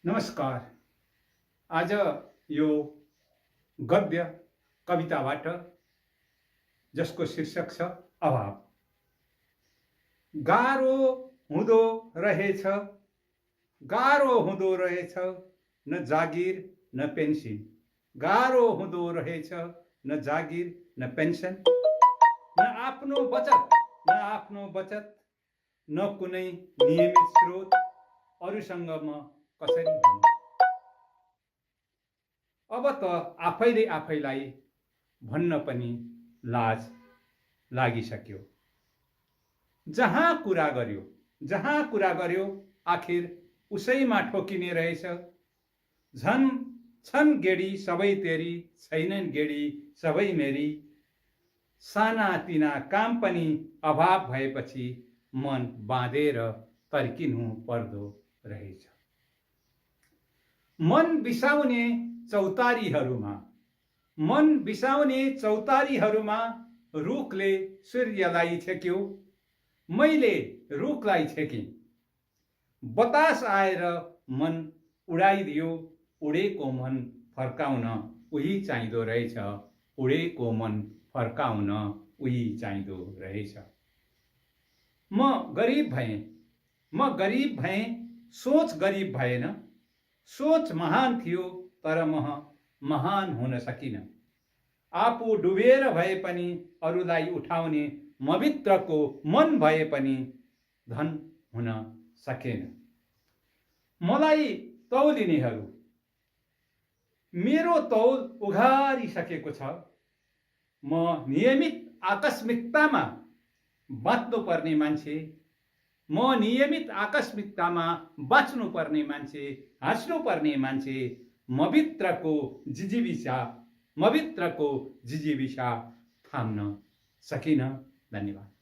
नमस्कार। आज यो गद्य कविताबाट जसको शीर्षक छ अभाव। गाह्रो हुँदो रहेछ, गाह्रो हुँदो रहेछ, न जागिर न पेन्सन। गाह्रो हुँदो रहेछ, न जागिर न पेन्सन, न आफ्नो बचत, न कुनै नियमित स्रोत। अरूसँग म कसरी भनौँ? अब त आफैले आफैलाई भन्न पनि लाज लागिसक्यो। जहाँ कुरा गर्यो आखिर उसैमा ठोकिने रहेछ। झन् छन् गेडी सबै तेरी, छैनन् गेडी सबै मेरी। साना तिना काम पनि अभाव भएपछि मन बाँधेर तर्किनु पर्दो रहेछ। मन बिसाउने चौतारीहरूमा रुखले सूर्यलाई छेक्यो, मैले रुखलाई छेकेँ। बतास आएर मन उडाइदियो, उडेको मन फर्काउन उही चाहिँदो रहेछ। उडेको मन फर्काउन उही चाहिँदो रहेछ। म गरिब भएँ, सोच गरिब भएन। सोच महान थियो तर म महान हुन सकिन। आफू डुबेर भए पनि अरूलाई उठाउने मभित्रको मन भए पनि धन हुन सकेन। मलाई तौलिनेहरू मेरो तौल उघारिसकेको छ। म नियमित आकस्मिकतामा बाँच्नुपर्ने मान्छे, हाँस्नुपर्ने मान्छे, मभित्रको जिजीविषा थाम्न सकिन। धन्यवाद।